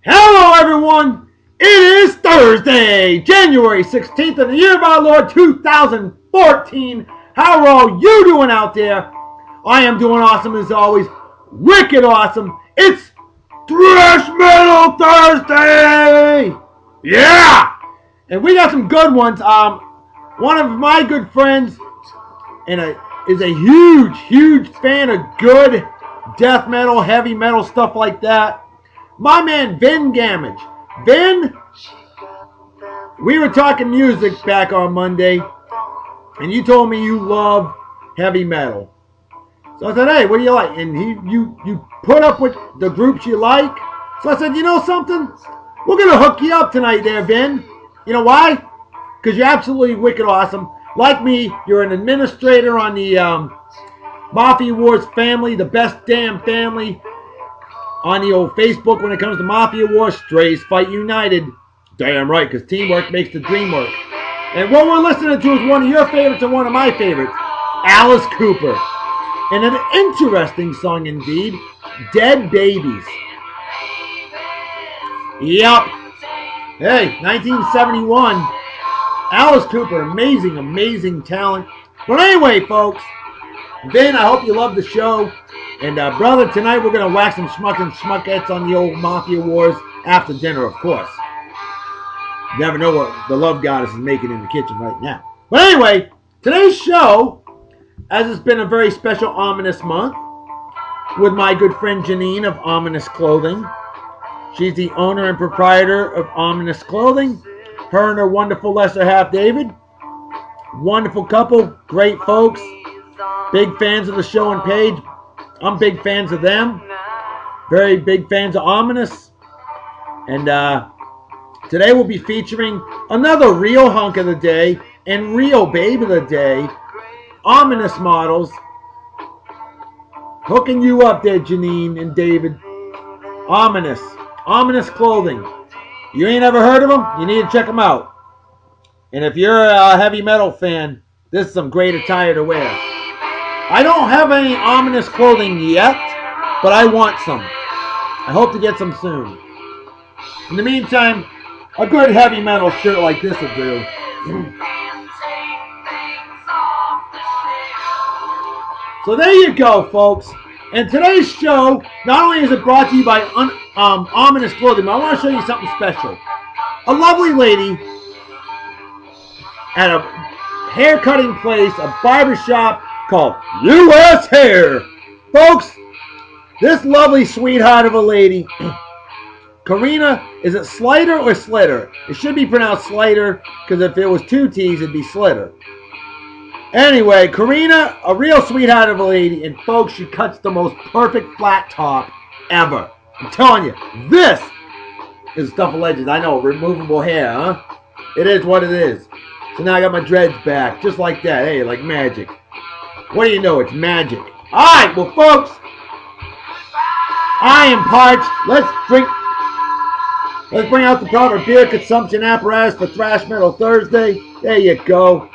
Hello, everyone. It is Thursday, January 16th of the year of our Lord 2014. How are all you doing out there? I am doing awesome as always. Wicked awesome. It's Thrash Metal Thursday. Yeah. And we got some good ones. One of my good friends is a huge fan of good death metal, heavy metal, stuff like that. My man, Vin Gamage. Vin, we were talking music back on Monday, and you told me you love heavy metal. So I said, hey, what do you like? And you put up with the groups you like. So I said, you know something? We're going to hook you up tonight there, Vin. You know why? Because you're absolutely wicked awesome. Like me, you're an administrator on the Mafia Wars family, the best damn family on the old Facebook when it comes to Mafia Wars. Strays fight united. Damn right, because teamwork makes the dream work. And what we're listening to is one of your favorites and one of my favorites, Alice Cooper. And an interesting song indeed, Dead Babies. Yep. Hey, 1971. Alice Cooper, amazing talent. But anyway, folks, Vin, I hope you love the show. And brother, tonight we're going to whack some schmuck and schmuckettes on the old Mafia Wars after dinner, of course. Never know what the love goddess is making in the kitchen right now. But anyway, today's show, as it's been a very special ominous month, with my good friend Janine of Ominous Clothing. She's the owner and proprietor of Ominous Clothing. Her and her wonderful lesser half, David. Wonderful couple, great folks. Big fans of the show and page. I'm big fans of them. Very big fans of Ominous. And today we'll be featuring another real hunk of the day and real babe of the day. Ominous models. Hooking you up there, Janine and David. Ominous. Ominous Clothing. You ain't ever heard of them? You need to check them out. And if you're a heavy metal fan, this is some great attire to wear. I don't have any Ominous Clothing yet, but I want some. I hope to get some soon. In the meantime, a good heavy metal shirt like this will do. So there you go, folks. And today's show, not only is it brought to you by Ominous Clothing, but I want to show you something special. A lovely lady at a hair cutting place, a barbershop called U.S. Hair. Folks, this lovely sweetheart of a lady, Karina, is it Slider or Slitter? It should be pronounced Slider, because if it was two T's, it'd be Slitter. Anyway, Karina, a real sweetheart of a lady, and folks, she cuts the most perfect flat top ever. I'm telling you, this is stuff of legends. I know, removable hair, huh? It is what it is. So now I got my dreads back, just like that. Hey, like magic. What do you know? It's magic. Alright, well, folks, I am parched. Let's bring out the proper beer consumption apparatus for Thrash Metal Thursday. There you go.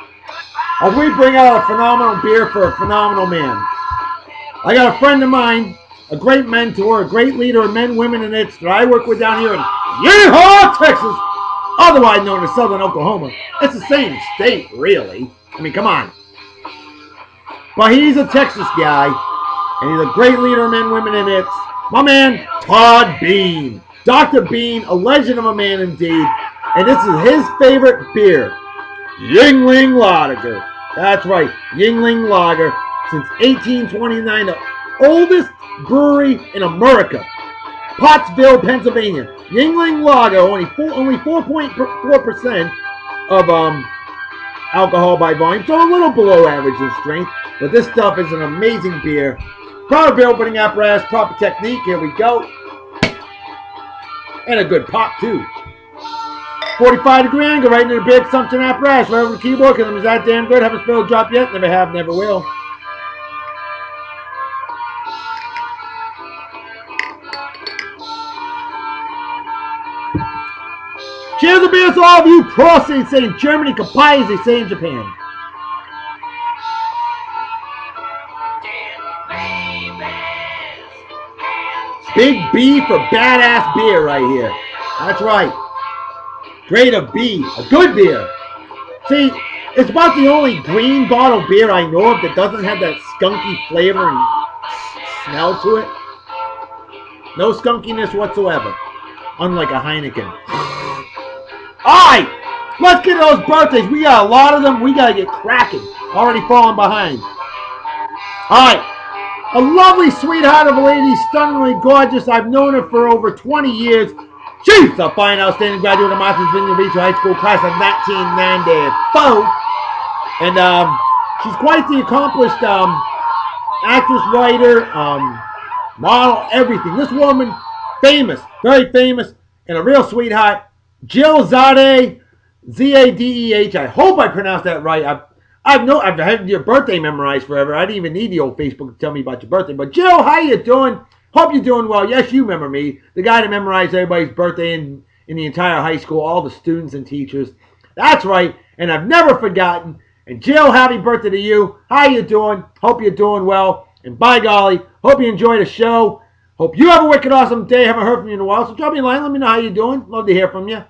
As we bring out a phenomenal beer for a phenomenal man. I got a friend of mine, a great mentor, a great leader of men, women, and it's that I work with down here in Yeehaw, Texas, otherwise known as Southern Oklahoma. It's the same state, really. I mean, come on. But he's a Texas guy, and he's a great leader of men, women, and it's my man, Todd Bean. Dr. Bean, a legend of a man indeed, and this is his favorite beer, Yuengling Lager. That's right, Yuengling Lager, since 1829, the oldest brewery in America. Pottsville, Pennsylvania. Yuengling Lager, only 4.4% of alcohol by volume, so a little below average in strength. But this stuff is an amazing beer. Proper beer opening apparatus, proper technique. Here we go. And a good pop, too. 45-degree angle right into the beer consumption apparatus. Right over the keyboard, because I'm that damn good. Haven't spilled a drop yet. Never have, never will. Cheers to beers to all of you Prussia, say in Germany, Kapai, as they say in Japan. Big B for badass beer right here. That's right. Grade of B. A good beer. See, it's about the only green bottle beer I know of that doesn't have that skunky flavor and smell to it. No skunkiness whatsoever. Unlike a Heineken. Alright! Let's get to those birthdays. We got a lot of them. We got to get cracking. Already falling behind. Alright. A lovely sweetheart of a lady, stunningly gorgeous. I've known her for over 20 years. She's a fine, outstanding graduate of Martha's Vineyard Beach High School class of 1994. And she's quite the accomplished actress, writer, model, everything. This woman, famous, very famous, and a real sweetheart. Jill Zadeh, Z-A-D-E-H. I hope I pronounced that right. I've had your birthday memorized forever. I didn't even need the old Facebook to tell me about your birthday. But Jill, how you doing? Hope you're doing well. Yes, you remember me, the guy that memorized everybody's birthday in the entire high school, all the students and teachers. That's right, and I've never forgotten. And Jill, happy birthday to you. How you doing? Hope you're doing well. And by golly, hope you enjoyed the show. Hope you have a wicked awesome day. Haven't heard from you in a while, so drop me a line. Let me know how you're doing. Love to hear from you.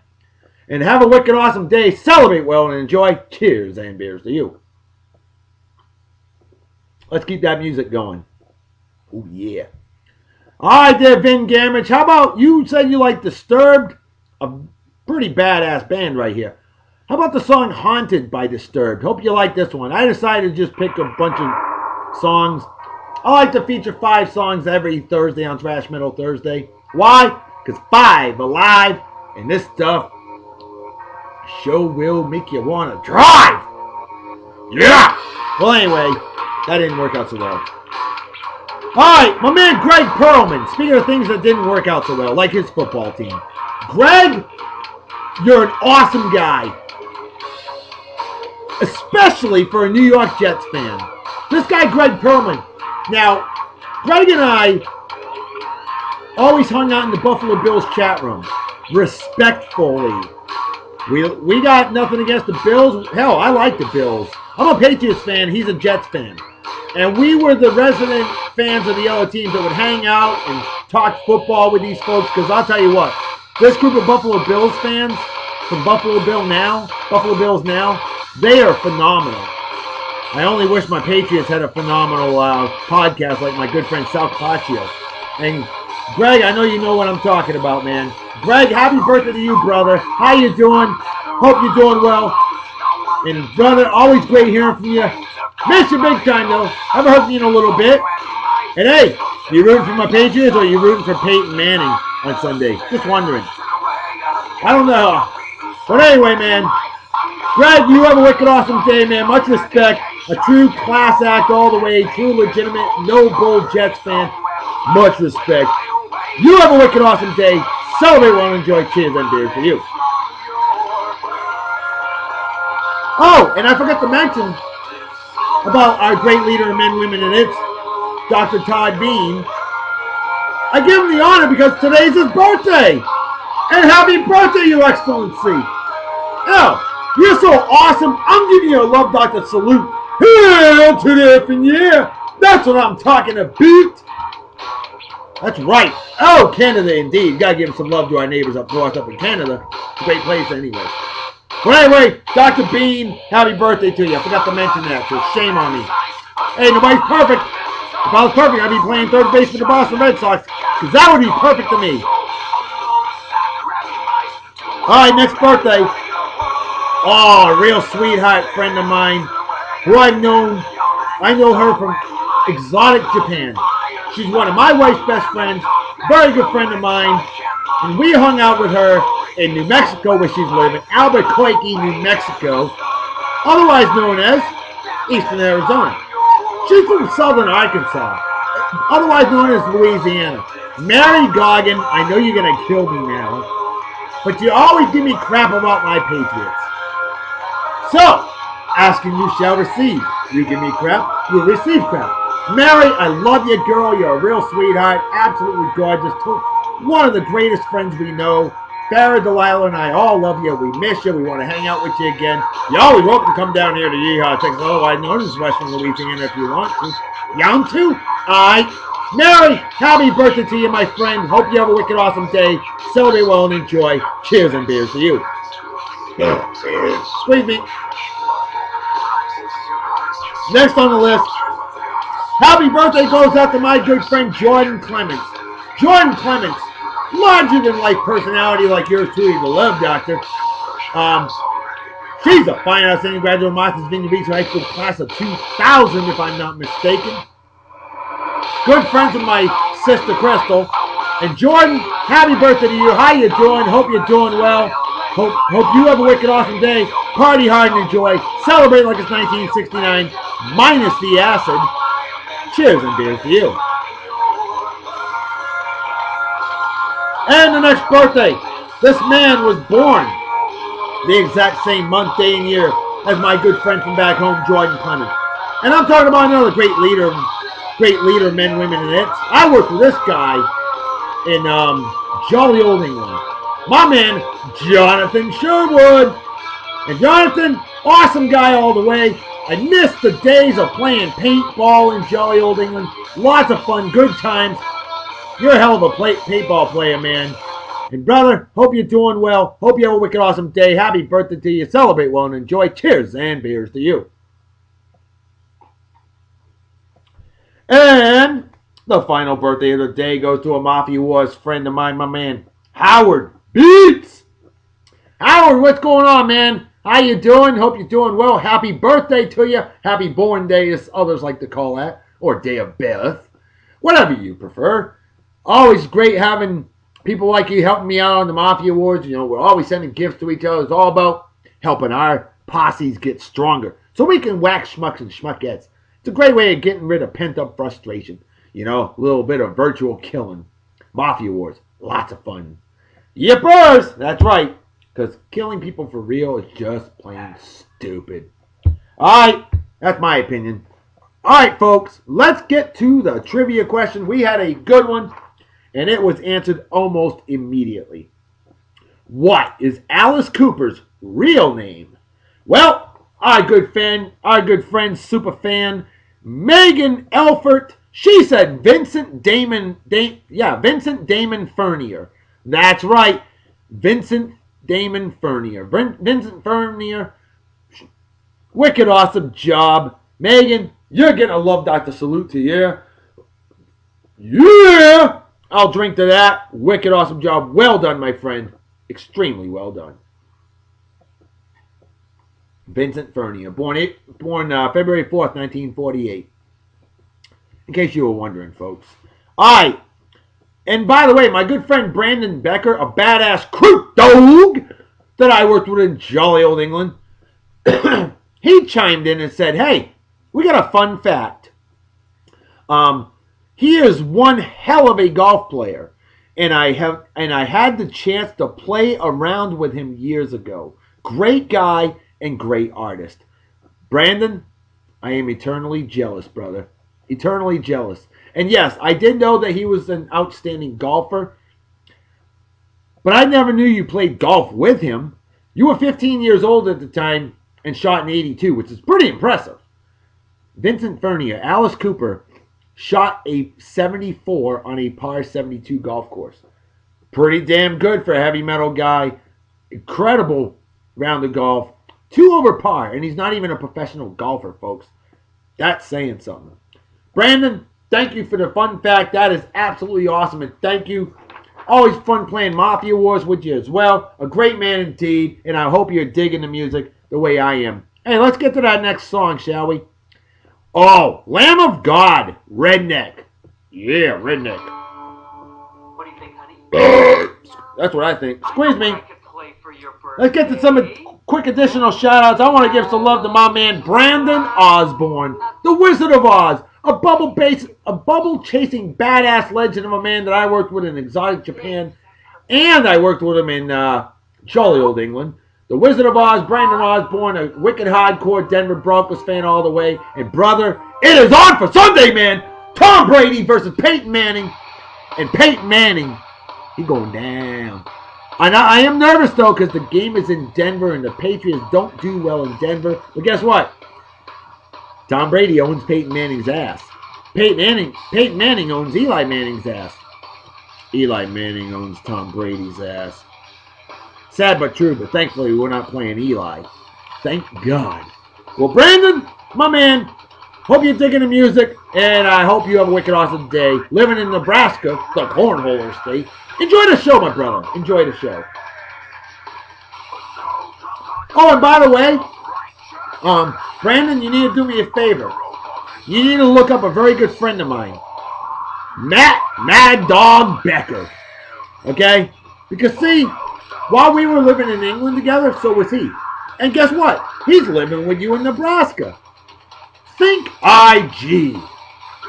And have a wicked awesome day. Celebrate well and enjoy. Cheers and beers to you. Let's keep that music going. Oh, yeah. All right there, Vin Gamage. How about, you said you like Disturbed? A pretty badass band right here. How about the song Haunted by Disturbed? Hope you like this one. I decided to just pick a bunch of songs. I like to feature 5 songs every Thursday on Thrash Metal Thursday. Why? Because 5 alive, and this stuff sure will make you want to drive. Yeah! Well, anyway, that didn't work out so well. Alright, my man Greg Perlman. Speaking of things that didn't work out so well, like his football team. Greg, you're an awesome guy. Especially for a New York Jets fan. This guy, Greg Perlman. Now, Greg and I always hung out in the Buffalo Bills chat room. Respectfully. We got nothing against the Bills. Hell, I like the Bills. I'm a Patriots fan. He's a Jets fan. And we were the resident fans of the other teams that would hang out and talk football with these folks. Because I'll tell you what, this group of Buffalo Bills fans from Buffalo Bills Now, they are phenomenal. I only wish my Patriots had a phenomenal podcast like my good friend Sal Capaccio. And Greg, I know you know what I'm talking about, man. Greg, happy birthday to you, brother. How you doing? Hope you're doing well. And brother, always great hearing from you. Miss you big time, though. Haven't heard from you in a little bit. And hey, you rooting for my Patriots or you rooting for Peyton Manning on Sunday? Just wondering. I don't know. But anyway, man. Greg, you have a wicked awesome day, man. Much respect. A true class act all the way. True legitimate, no bull Jets fan. Much respect. You have a wicked awesome day. Celebrate well and enjoy. Cheers and beers for you. Oh, and I forgot to mention about our great leader of men, women, and it's Dr. Todd Bean. I give him the honor because today's his birthday. And happy birthday, Your Excellency. Oh, you're so awesome. I'm giving you a love doctor salute. Hail to the effing yeah. That's what I'm talking about. That's right. Oh, Canada indeed. Gotta give some love to our neighbors up north, up in Canada. It's a great place anyway. But anyway, Dr. Bean, happy birthday to you. I forgot to mention that, so shame on me. Hey, nobody's perfect. If I was perfect, I'd be playing third base for the Boston Red Sox, because that would be perfect to me. All right, next birthday. Oh, a real sweetheart friend of mine, who I know her from exotic Japan. She's one of my wife's best friends, very good friend of mine, and we hung out with her in New Mexico, where she's living, Albuquerque, New Mexico, otherwise known as Eastern Arizona. She's from southern Arkansas, otherwise known as Louisiana. Mary Goggin, I know you're going to kill me now, but you always give me crap about my Patriots. So, asking you shall receive. You give me crap, you'll receive crap. Mary, I love you, girl. You're a real sweetheart, absolutely gorgeous, one of the greatest friends we know. Barry, Delilah, and I all love you. We miss you. We want to hang out with you again. You're always welcome to come down here to Yeehaw, Texas. Otherwise known as Western Louisiana if you want to. You want to? All right. Mary, happy birthday to you, my friend. Hope you have a wicked awesome day. Celebrate well and enjoy. Cheers and beers to you. Squeeze me. Next on the list, happy birthday goes out to my good friend Jordan Clements. Jordan Clements, larger-than-life personality like yours truly, the Love Doctor. She's a fine outstanding graduate of Martha's Vineyard Beach High School class of 2000, if I'm not mistaken. Good friends of my sister Crystal. And Jordan, happy birthday to you. How you doing? Hope you're doing well. Hope you have a wicked awesome day. Party hard and enjoy. Celebrate like it's 1969, minus the acid. Cheers and beers to you. And the next birthday. This man was born the exact same month, day, and year as my good friend from back home, Jordan Clements. And I'm talking about another great leader, men, women, and hits. I worked with this guy in jolly old England. My man, Jonathan Sherwood. And Jonathan, awesome guy all the way. I missed the days of playing paintball in jolly old England. Lots of fun, good times. You're a hell of a paintball player, man. And brother, hope you're doing well. Hope you have a wicked awesome day. Happy birthday to you. Celebrate well and enjoy. Cheers and beers to you. And the final birthday of the day goes to a Mafia Wars friend of mine, my man, Howard Beats. Howard, what's going on, man? How you doing? Hope you're doing well. Happy birthday to you. Happy born day, as others like to call that. Or day of birth. Whatever you prefer. Always great having people like you helping me out on the Mafia Wars. You know, we're always sending gifts to each other. It's all about helping our posses get stronger so we can whack schmucks and schmuckettes. It's a great way of getting rid of pent-up frustration. You know, a little bit of virtual killing. Mafia Wars, lots of fun. Yippers! That's right, because killing people for real is just plain stupid. Alright, that's my opinion. Alright, folks, let's get to the trivia question. We had a good one, and it was answered almost immediately. What is Alice Cooper's real name? Well, our good friend, superfan, Megan Elfert, she said Vincent Damon Furnier. That's right, Vincent Damon Furnier. Vincent Furnier, wicked awesome job. Megan, you're getting a Love Doctor salute to you. Yeah! I'll drink to that. Wicked awesome job. Well done, my friend. Extremely well done. Vincent Furnier, born February 4th, 1948. In case you were wondering, folks. Alright. And by the way, my good friend Brandon Becker, a badass crew dog that I worked with in jolly old England, he chimed in and said, hey, we got a fun fact. He is one hell of a golf player. And I had the chance to play around with him years ago. Great guy and great artist. Brandon, I am eternally jealous, brother. Eternally jealous. And yes, I did know that he was an outstanding golfer, but I never knew you played golf with him. You were 15 years old at the time and shot an 82, which is pretty impressive. Vincent Furnier, Alice Cooper, shot a 74 on a par 72 golf course. Pretty damn good for a heavy metal guy. Incredible round of golf. 2 over par, and he's not even a professional golfer, folks. That's saying something. Brandon, thank you for the fun fact. That is absolutely awesome, and thank you. Always fun playing Mafia Wars with you as well. A great man indeed, and I hope you're digging the music the way I am. Hey, let's get to that next song, shall we? Oh, Lamb of God, Redneck. Yeah, Redneck. What do you think, honey? That's what I think. Squeeze me. I could play for your Let's get to some quick additional shout-outs. I want to give some love to my man, Brandon Osborne, the Wizard of Oz, a bubble-chasing badass legend of a man that I worked with in exotic Japan, and I worked with him in jolly old England. The Wizard of Oz, Brandon Osborne, a wicked hardcore Denver Broncos fan all the way. And brother, it is on for Sunday, man. Tom Brady versus Peyton Manning. And Peyton Manning, he going down. I am nervous, though, because the game is in Denver, and the Patriots don't do well in Denver. But guess what? Tom Brady owns Peyton Manning's ass. Peyton Manning owns Eli Manning's ass. Eli Manning owns Tom Brady's ass. Sad but true, but thankfully we're not playing Eli. Thank God. Well, Brandon, my man, hope you're digging the music, and I hope you have a wicked awesome day. Living in Nebraska, the cornholer state. Enjoy the show, my brother. Enjoy the show. Oh, and by the way, Brandon, you need to do me a favor. You need to look up a very good friend of mine, Matt Mad Dog Becker. Okay? Because see, while we were living in England together, so was he. And guess what? He's living with you in Nebraska. Think IG.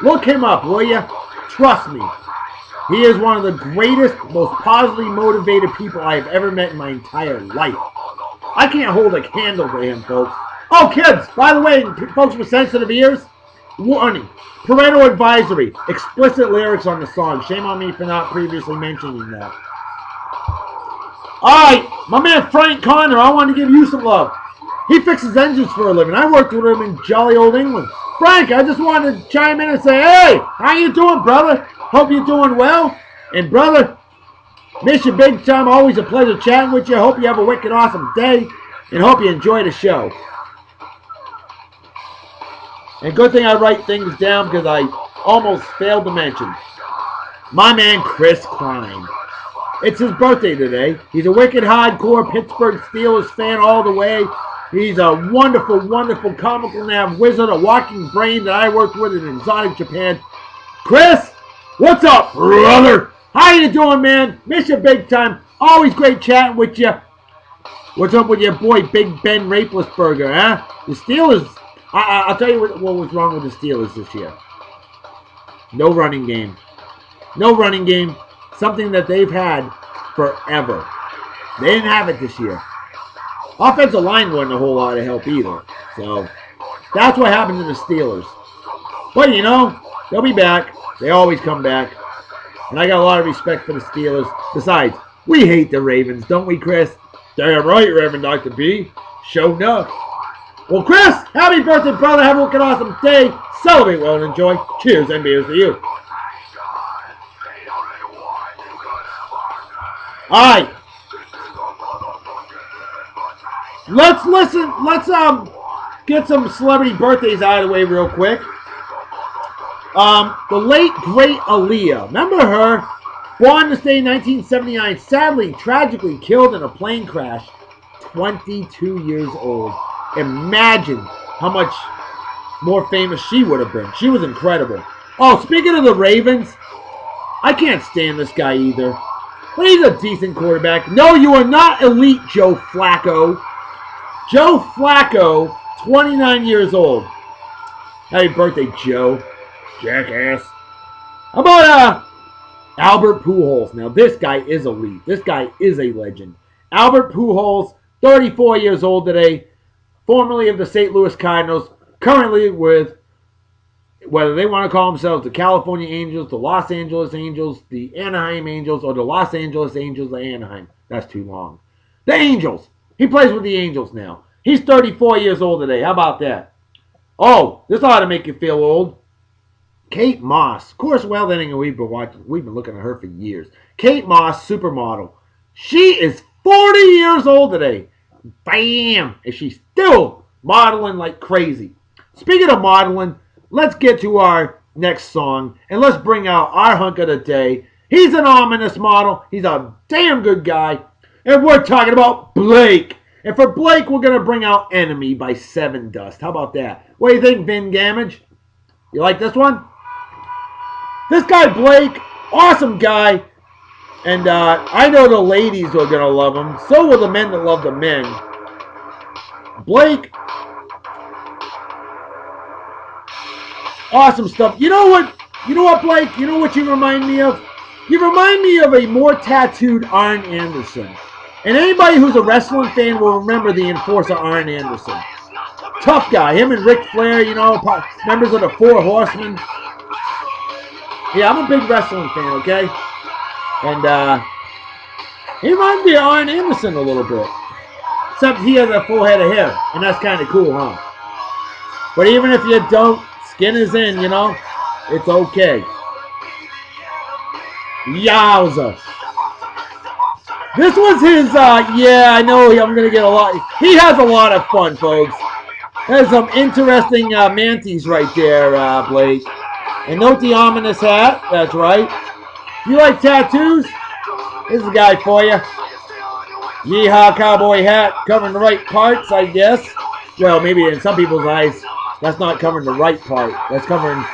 Look him up, will you? Trust me. He is one of the greatest, most positively motivated people I have ever met in my entire life. I can't hold a candle to him, folks. Oh, kids, by the way, folks with sensitive ears, warning. Parental advisory. Explicit lyrics on the song. Shame on me for not previously mentioning that. Alright, my man Frank Connor, I want to give you some love. He fixes engines for a living. I worked with him in jolly old England. Frank, I just wanted to chime in and say, hey, how you doing, brother? Hope you're doing well. And brother, miss you big time. Always a pleasure chatting with you. Hope you have a wicked awesome day. And hope you enjoy the show. And good thing I write things down because I almost failed to mention. My man Chris Klein. It's his birthday today. He's a wicked hardcore Pittsburgh Steelers fan all the way. He's a wonderful, wonderful comical nav wizard, a walking brain that I worked with in exotic Japan. Chris, what's up, brother? How you doing, man? Miss you big time. Always great chatting with you. What's up with your boy Big Ben Raplesberger, huh? The Steelers, I'll tell you what was wrong with the Steelers this year. No running game. No running game. Something that they've had forever. They didn't have it this year. Offensive line wasn't a whole lot of help either. So, that's what happened to the Steelers. But, you know, they'll be back. They always come back. And I got a lot of respect for the Steelers. Besides, we hate the Ravens, don't we, Chris? Damn right, Reverend Dr. B. Show enough. Well, Chris, happy birthday, brother. Have a wicked awesome day. Celebrate well and enjoy. Cheers and beers to you. Alright. Let's listen. Let's get some celebrity birthdays out of the way real quick. The late great Aaliyah. Remember her? Born this day in 1979, sadly, tragically killed in a plane crash. 22 years old. Imagine how much more famous she would have been. She was incredible. Oh, speaking of the Ravens, I can't stand this guy either. But he's a decent quarterback. No, you are not elite, Joe Flacco. Joe Flacco, 29 years old. Happy birthday, Joe. Jackass. How about Albert Pujols? Now, this guy is elite. This guy is a legend. Albert Pujols, 34 years old today. Formerly of the St. Louis Cardinals. Currently with, whether they want to call themselves the California Angels, the Los Angeles Angels, the Anaheim Angels, or the Los Angeles Angels of Anaheim. That's too long. The Angels. He plays with the Angels now. He's 34 years old today. How about that? Oh, this ought to make you feel old. Kate Moss. Of course, well, then we've been looking at her for years. Kate Moss, supermodel. She is 40 years old today. Bam! And she's still modeling like crazy. Speaking of modeling, let's get to our next song, and let's bring out our hunk of the day. He's an ominous model. He's a damn good guy. And we're talking about Blake. And for Blake, we're going to bring out Enemy by Seven Dust. How about that? What do you think, Vin Gamage? You like this one? This guy, Blake, awesome guy. And I know the ladies are going to love him. So will the men that love the men. Blake, awesome stuff. You know what? You know what, Blake? You know what you remind me of? You remind me of a more tattooed Arn Anderson. And anybody who's a wrestling fan will remember the Enforcer Arn Anderson. Tough guy. Him and Ric Flair, you know, members of the Four Horsemen. Yeah, I'm a big wrestling fan, okay? And he reminds me of Arn Anderson a little bit. Except he has a full head of hair. And that's kind of cool, huh? But even if you don't, skin is in, you know? It's okay. Yowza. This was his, yeah, I know I'm going to get a lot. He has a lot of fun, folks. There's some interesting manties right there, Blake. And note the ominous hat. That's right. If you like tattoos, this is a guy for you. Yeehaw cowboy hat, covering the right parts, I guess. Well, maybe in some people's eyes, that's not covering the right part. That's covering,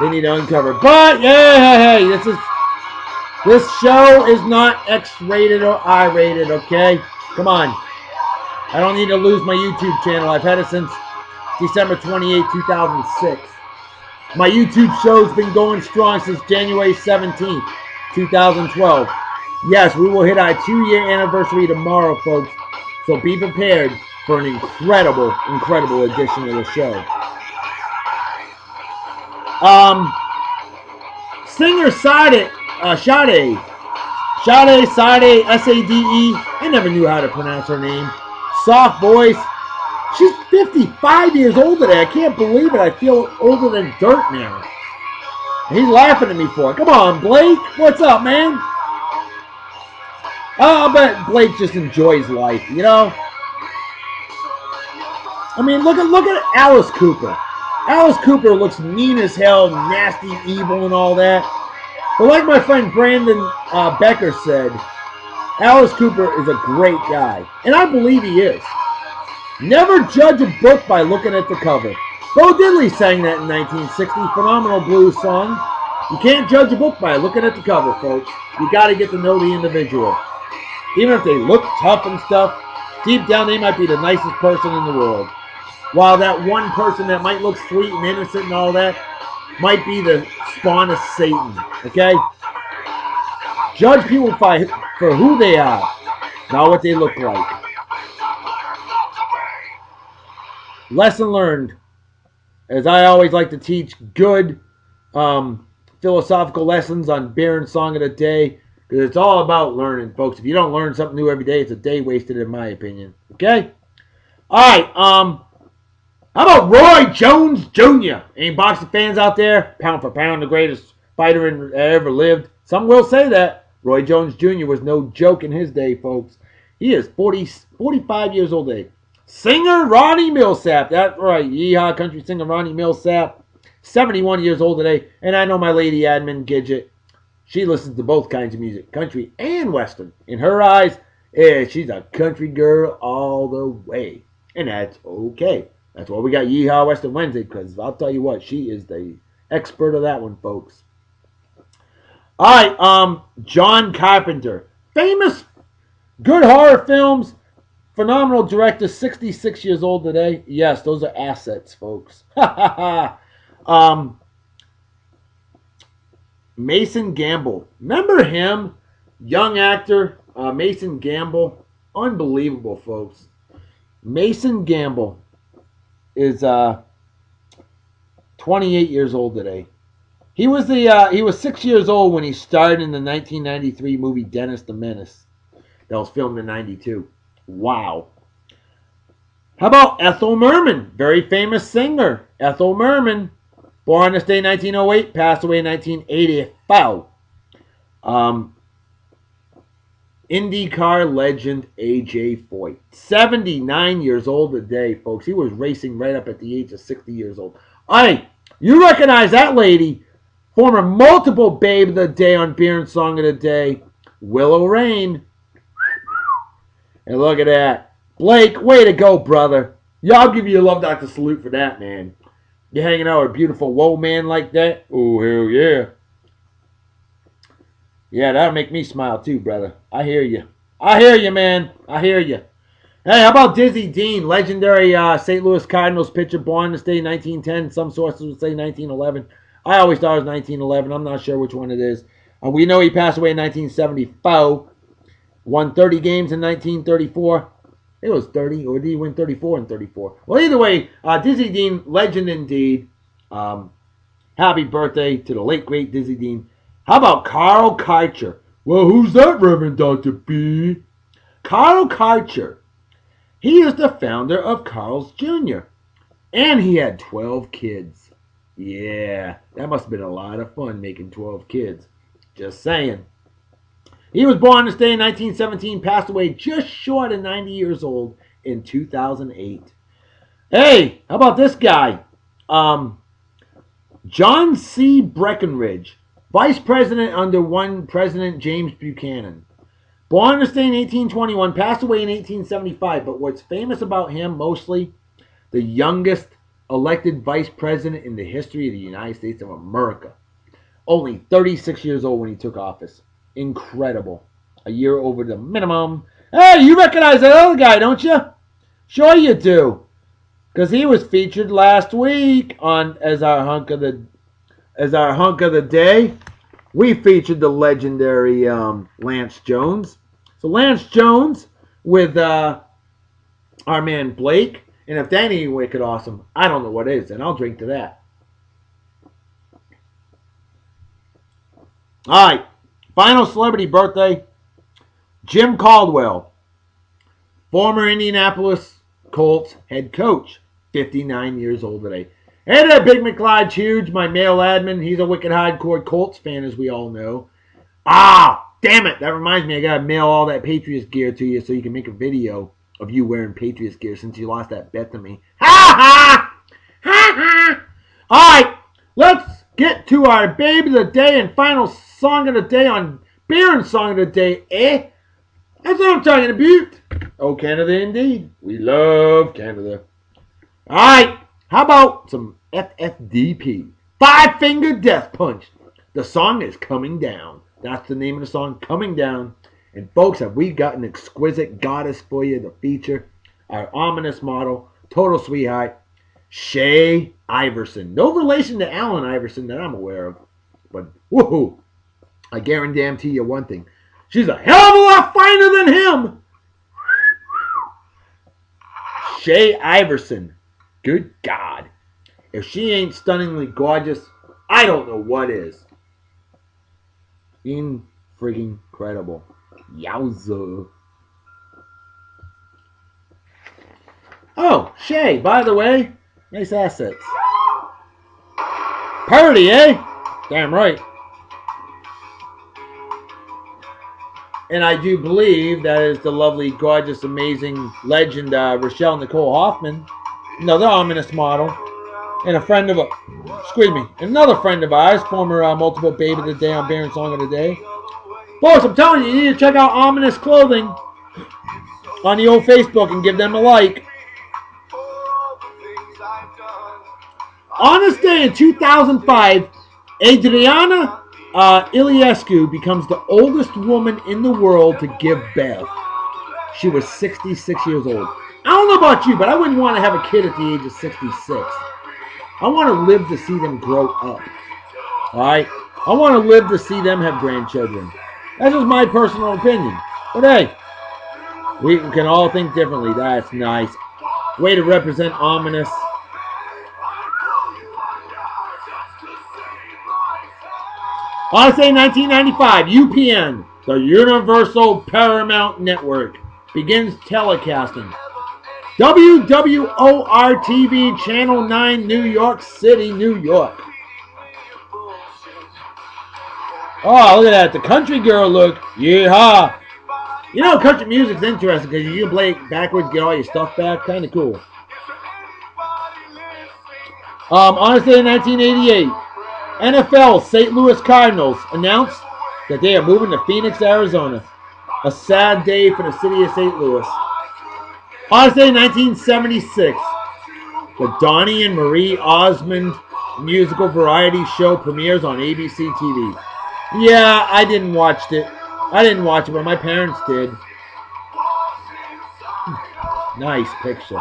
they need to uncover. But, yeah, hey, this show is not X-rated or I-rated, okay? Come on. I don't need to lose my YouTube channel. I've had it since December 28, 2006. My YouTube show's been going strong since January 17th, 2012. Yes, we will hit our 2-year anniversary tomorrow, folks. So be prepared for an incredible, incredible edition of the show. Singer Sade, Sade, S-A-D-E. I never knew how to pronounce her name. Soft voice. She's 55 years old today. I can't believe it. I feel older than dirt now. And he's laughing at me for it. Come on, Blake. What's up, man? Oh, I bet Blake just enjoys life, you know? I mean, look at Alice Cooper. Alice Cooper looks mean as hell, nasty, evil, and all that. But like my friend Brandon Becker said, Alice Cooper is a great guy. And I believe he is. Never judge a book by looking at the cover. Bo Diddley sang that in 1960. Phenomenal blues song. You can't judge a book by looking at the cover, folks. You got to get to know the individual. Even if they look tough and stuff, deep down they might be the nicest person in the world. While that one person that might look sweet and innocent and all that might be the spawn of Satan. Okay? Judge people for who they are, not what they look like. Lesson learned. As I always like to teach good philosophical lessons on Beer and Song of the Day. Because it's all about learning, folks. If you don't learn something new every day, it's a day wasted in my opinion. Okay? Alright, how about Roy Jones Jr.? Any boxing fans out there? Pound for pound, the greatest fighter that ever lived. Some will say that. Roy Jones Jr. was no joke in his day, folks. He is 45 years old today. Singer Ronnie Milsap. That's right. Yeehaw country singer Ronnie Milsap. 71 years old today. And I know my lady admin, Gidget. She listens to both kinds of music. Country and Western. In her eyes, she's a country girl all the way. And that's okay. That's why we got Yeehaw Western Wednesday. Because I'll tell you what. She is the expert of that one, folks. Alright. John Carpenter. Famous. Good horror films. Phenomenal director, 66 years old today. Yes, those are assets, folks. Mason Gamble. Remember him? Young actor, Mason Gamble. Unbelievable, folks. Mason Gamble is 28 years old today. He was 6 years old when he starred in the 1993 movie Dennis the Menace. That was filmed in 92. Wow. How about Ethel Merman? Very famous singer. Ethel Merman. Born this day 1908. Passed away in 1985. IndyCar legend A.J. Foyt. 79 years old today, folks. He was racing right up at the age of 60 years old. Hey, you recognize that lady. Former multiple Babe of the Day on Beer and Song of the Day. Willow Rain. And look at that. Blake, way to go, brother. Yeah, I'll give you a Love Doctor salute for that, man. You're hanging out with a beautiful whoa man like that? Oh, hell yeah. Yeah, that'll make me smile too, brother. I hear you. I hear you, man. I hear you. Hey, how about Dizzy Dean? Legendary St. Louis Cardinals pitcher, born this day 1910. Some sources would say 1911. I always thought it was 1911. I'm not sure which one it is. We know he passed away in 1974. Won 30 games in 1934. It was 30, or did he win 34 in 34? Well, either way, Dizzy Dean, legend indeed. Happy birthday to the late, great Dizzy Dean. How about Carl Karcher? Well, who's that, Reverend Dr. B? Carl Karcher. He is the founder of Carl's Jr. And he had 12 kids. Yeah, that must have been a lot of fun making 12 kids. Just saying. He was born this day in 1917, passed away just short of 90 years old in 2008. Hey, how about this guy? Um, John C. Breckinridge, Vice President under one President James Buchanan. Born this day in 1821, passed away in 1875. But what's famous about him mostly, the youngest elected vice president in the history of the United States of America. Only 36 years old when he took office. Incredible. A year over the minimum. Hey, you recognize that other guy, don't you? Sure you do. Because he was featured last week on as our hunk of the day. We featured the legendary Lance Jones. So Lance Jones with our man Blake. And if that ain't wicked awesome, I don't know what is. And I'll drink to that. All right. Final celebrity birthday. Jim Caldwell. Former Indianapolis Colts head coach. 59 years old today. Hey there, Big McLeod Huge, my male admin. He's a wicked hardcore Colts fan, as we all know. Ah, damn it. That reminds me, I got to mail all that Patriots gear to you so you can make a video of you wearing Patriots gear since you lost that bet to me. Ha ha! Ha ha! All right, let's get to our babe of the day and final song of the day on Beer and Song of the Day, eh? That's what I'm talking about. Oh, Canada indeed. We love Canada. All right, how about some FFDP? Five Finger Death Punch. The song is Coming Down. That's the name of the song, Coming Down. And folks, have we got an exquisite goddess for you to feature? Our ominous model, total sweetheart, Shay Iverson. No relation to Allen Iverson that I'm aware of. But, woohoo, I guarantee you one thing. She's a hell of a lot finer than him. Shay Iverson. Good God. If she ain't stunningly gorgeous, I don't know what is. Friggin' incredible. Yowza. Oh, Shay, by the way, nice assets. Purdy, eh? Damn right. And I do believe that is the lovely, gorgeous, amazing legend Rochelle Nicole Hoffman, another ominous model, and a friend of another friend of ours, former multiple babe of the day on Beer and Song of the Day. Folks, I'm telling you, you need to check out Ominous Clothing on the old Facebook and give them a like. On this day in 2005, Adriana Iliescu becomes the oldest woman in the world to give birth. She was 66 years old. I don't know about you, but I wouldn't want to have a kid at the age of 66. I want to live to see them grow up. Alright? I want to live to see them have grandchildren. That's just my personal opinion. But hey, we can all think differently. That's nice. Way to represent ominous. Odyssey 1995, UPN, the Universal Paramount Network, begins telecasting. WWOR-TV, Channel 9, New York City, New York. Oh, look at that. The country girl look. Yeehaw. You know, country music's interesting because you can play it backwards, get all your stuff back. Kind of cool. Honestly, in 1988, NFL St. Louis Cardinals announced that they are moving to Phoenix, Arizona. A sad day for the city of St. Louis. Honestly, in 1976, the Donnie and Marie Osmond musical variety show premieres on ABC TV. Yeah, I didn't watch it. But my parents did. Nice picture.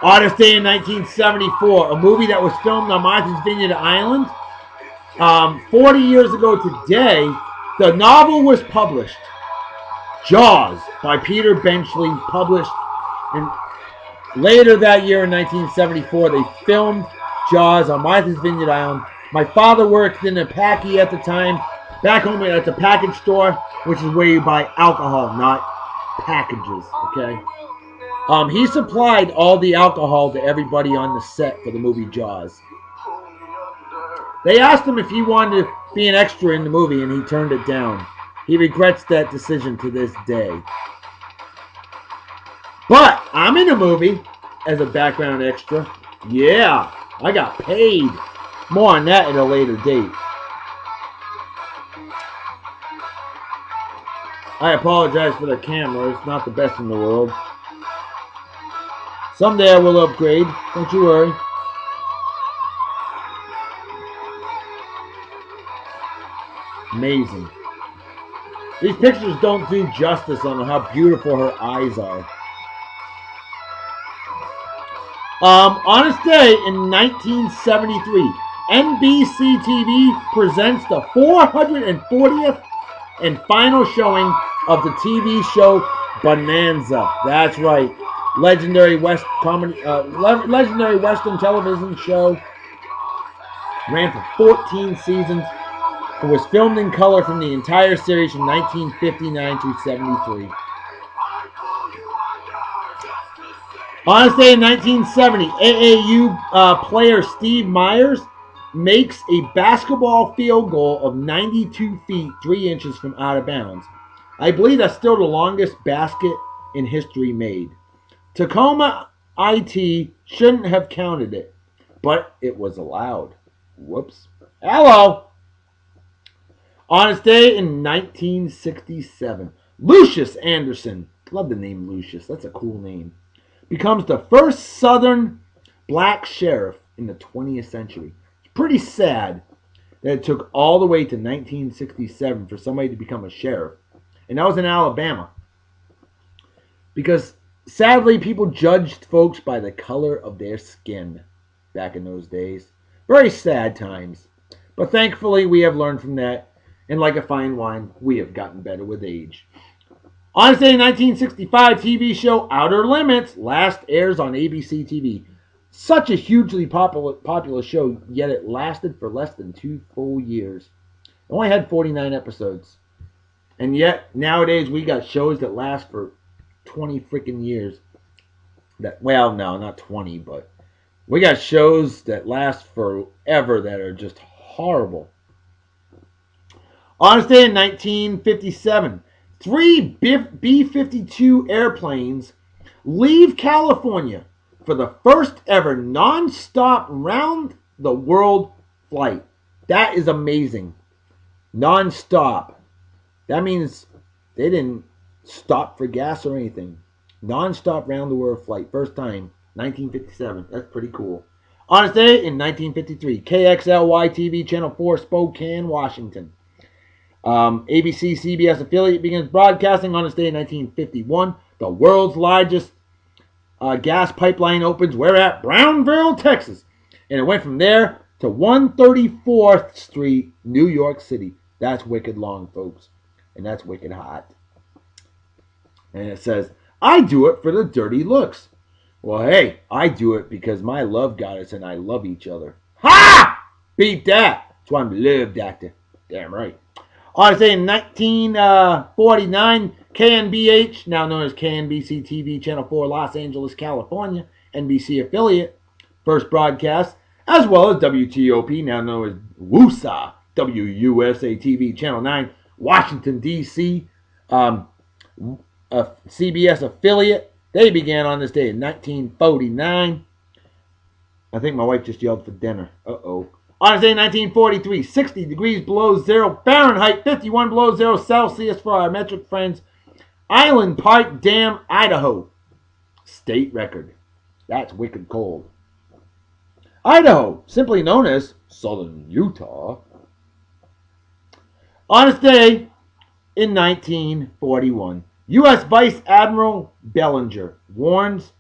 Odyssey in 1974, a movie that was filmed on Martha's Vineyard Island. 40 years ago today, the novel was published. Jaws by Peter Benchley, published. And later that year in 1974, they filmed Jaws on Martha's Vineyard Island. My father worked in a packy at the time. Back home at the package store, which is where you buy alcohol, not packages, okay? He supplied all the alcohol to everybody on the set for the movie Jaws. They asked him if he wanted to be an extra in the movie, and he turned it down. He regrets that decision to this day. But I'm in the movie as a background extra. Yeah, I got paid. More on that at a later date. I apologize for the camera. It's not the best in the world. Someday I will upgrade. Don't you worry. Amazing. These pictures don't do justice on how beautiful her eyes are. On this day in 1973, NBC TV presents the 440th and final showing of the TV show Bonanza. That's right, legendary Western television show. Ran for 14 seasons. It was filmed in color from the entire series from 1959 through 73. On this day in 1970, AAU player Steve Myers makes a basketball field goal of 92 feet 3 inches from out of bounds. I believe that's still the longest basket in history made. Tacoma IT shouldn't have counted it, but it was allowed. Whoops. Hello. On this day in 1967, Lucius Anderson, love the name Lucius, that's a cool name, becomes the first Southern black sheriff in the 20th century. It's pretty sad that it took all the way to 1967 for somebody to become a sheriff. And that was in Alabama. Because sadly, people judged folks by the color of their skin back in those days. Very sad times. But thankfully, we have learned from that. And like a fine wine, we have gotten better with age. On this day in 1965, TV show Outer Limits last airs on ABC TV. Such a hugely popular show, yet it lasted for less than 2 full years. It only had 49 episodes. And yet, nowadays, we got shows that last for 20 freaking years. Well, no, not 20, but we got shows that last forever that are just horrible. On this day in 1957, 3 B-52 airplanes leave California for the first ever non-stop round-the-world flight. That is amazing. Non-stop. That means they didn't stop for gas or anything. Non-stop round-the-world flight. First time, 1957. That's pretty cool. On this day in 1953, KXLY TV Channel 4, Spokane, Washington. ABC CBS affiliate begins broadcasting on this day in 1951. The world's largest gas pipeline opens. We're at Brownville, Texas. And it went from there to 134th Street, New York City. That's wicked long, folks. And that's wicked hot. And it says, I do it for the dirty looks. Well, hey, I do it because my love goddess and I love each other. Ha! Beat that. That's why I'm a love doctor. Damn right. On this day in 1949, KNBH, now known as KNBC TV Channel 4, Los Angeles, California, NBC affiliate, first broadcast, as well as WTOP, now known as WUSA, WUSA TV Channel 9, Washington, D.C., a CBS affiliate. They began on this day in 1949. I think my wife just yelled for dinner. Uh-oh. On this day in 1943, 60 degrees below zero Fahrenheit, 51 below zero Celsius for our metric friends. Island Park Dam, Idaho. State record. That's wicked cold. Idaho, simply known as Southern Utah. On this day in 1941, U.S. Vice Admiral Bellinger warns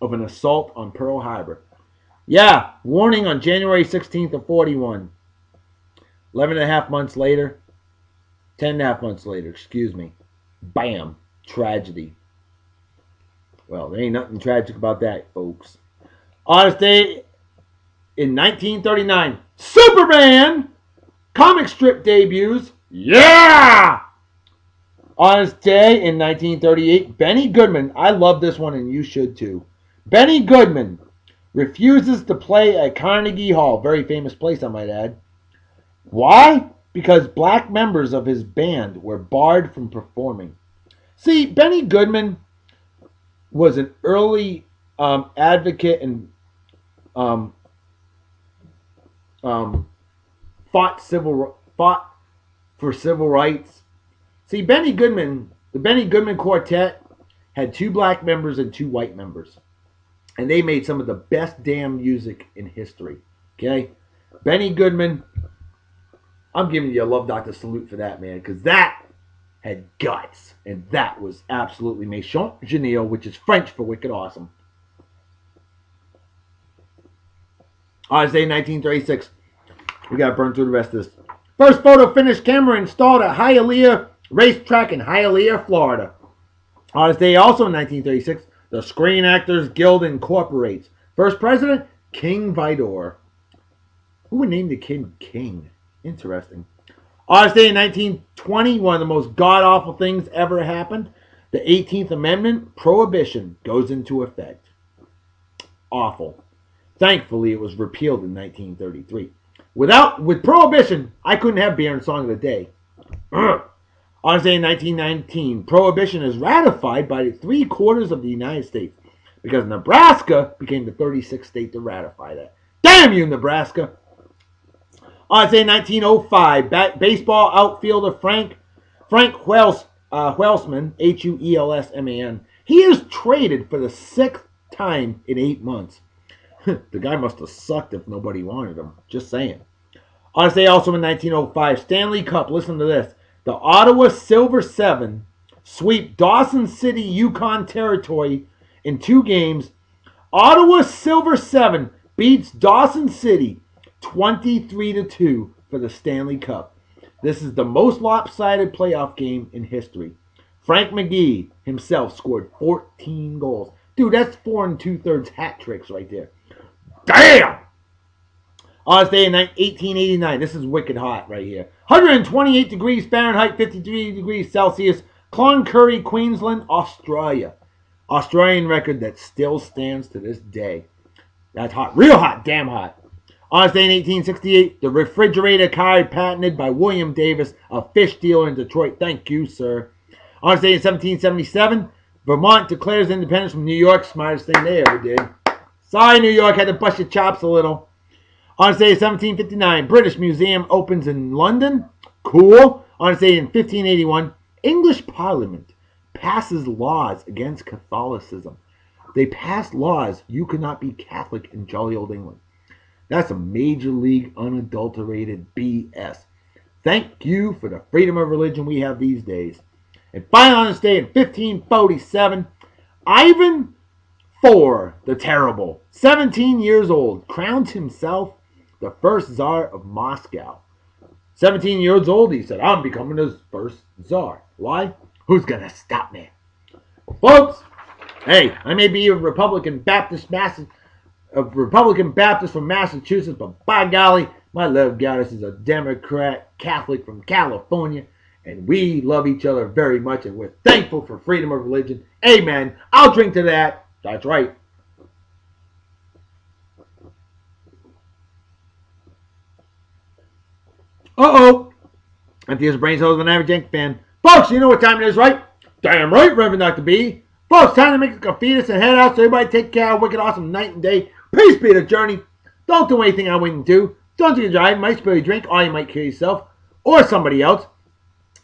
of an assault on Pearl Harbor. Yeah, warning on January 16th of 41. 11 and a half months later, 10 and a half months later, excuse me. Bam, tragedy. Well, there ain't nothing tragic about that, folks. On this day in 1939, Superman comic strip debuts. Yeah! On this day in 1938, Benny Goodman, I love this one and you should too. Benny Goodman refuses to play at Carnegie Hall, very famous place I might add, Why? Because black members of his band were barred from performing. See, Benny Goodman was an early advocate and um, um, fought for civil rights. See, the Benny Goodman Quartet had 2 black members and 2 white members, and they made some of the best damn music in history. Okay, Benny Goodman, I'm giving you a Love Doctor salute for that, man, because that had guts, and that was absolutely méchant génial, which is French for wicked awesome. Day 1936. We got to burn through the rest of this. First photo finish camera installed at Hialeah Racetrack in Hialeah, Florida. On this day, also in 1936, the Screen Actors Guild incorporates. First president, King Vidor. Who would name the kid King? Interesting. On this day in 1920, one of the most god-awful things ever happened. The 18th Amendment, Prohibition, goes into effect. Awful. Thankfully, it was repealed in 1933. With Prohibition, I couldn't have beer and song of the day. On this day in 1919, Prohibition is ratified by 3/4 of the United States because Nebraska became the 36th state to ratify that. Damn you, Nebraska! On this day in 1905, baseball outfielder Frank Huelsman, Huelsman, he is traded for the 6th time in 8 months. The guy must have sucked if nobody wanted him. Just saying. On this day also in 1905, Stanley Cup, listen to this. The Ottawa Silver Seven sweep Dawson City, Yukon Territory in 2 games. Ottawa Silver Seven beats Dawson City 23-2 for the Stanley Cup. This is the most lopsided playoff game in history. Frank McGee himself scored 14 goals. Dude, that's 4 2/3 hat tricks right there. Damn! On this day in 1889, this is wicked hot right here. 128 degrees Fahrenheit, 53 degrees Celsius, Cloncurry, Queensland, Australia. Australian record that still stands to this day. That's hot. Real hot. Damn hot. On this day in 1868, the refrigerator car patented by William Davis, a fish dealer in Detroit. Thank you, sir. On this day in 1777, Vermont declares independence from New York. Smartest thing they ever did. Sorry, New York, had to bust your chops a little. On this day in 1759, British Museum opens in London. Cool. On this day in 1581, English Parliament passes laws against Catholicism. They passed laws you could not be Catholic in jolly old England. That's a major league unadulterated BS. Thank you for the freedom of religion we have these days. And finally on this day in 1547, Ivan IV the Terrible, 17 years old, crowns himself the first Tsar of Moscow. 17 years old, he said, I'm becoming the first Tsar. Why? Who's going to stop me? Well, folks, hey, I may be a Republican Baptist from Massachusetts, but by golly, my love goddess is a Democrat Catholic from California, and we love each other very much, and we're thankful for freedom of religion. Amen. I'll drink to that. That's right. Uh-oh. Empty his brain cells of an average Yankee fan. Folks, you know what time it is, right? Damn right, Reverend Dr. B. Folks, time to make a fetus and head out, so everybody take care of wicked awesome night and day. Peace be the journey. Don't do anything I wouldn't do. Don't drink and drive. You might spill your drink, or you might kill yourself or somebody else.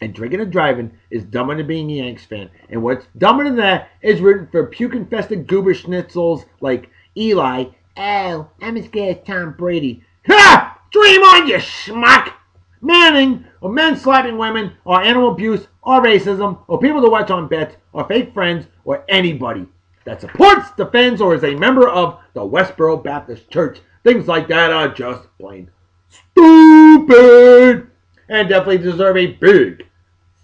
And drinking and driving is dumber than being a Yanks fan. And what's dumber than that is rooting for puke-infested goober schnitzels like Eli. Oh, I'm as scared as Tom Brady. Ha! Dream on, you schmuck! Manning, or men slapping women, or animal abuse, or racism, or people to watch on bets, or fake friends, or anybody that supports, defends, or is a member of the Westboro Baptist Church. Things like that are just plain stupid and definitely deserve a big,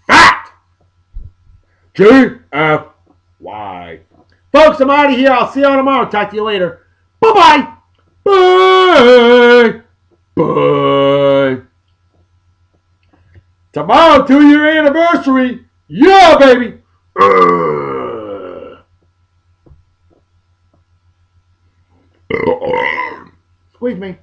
fat GFY. Folks, I'm out of here. I'll see you all tomorrow. Talk to you later. Bye-bye. Bye. Bye. Tomorrow, 2-year anniversary. Yeah, baby. Squeeze me.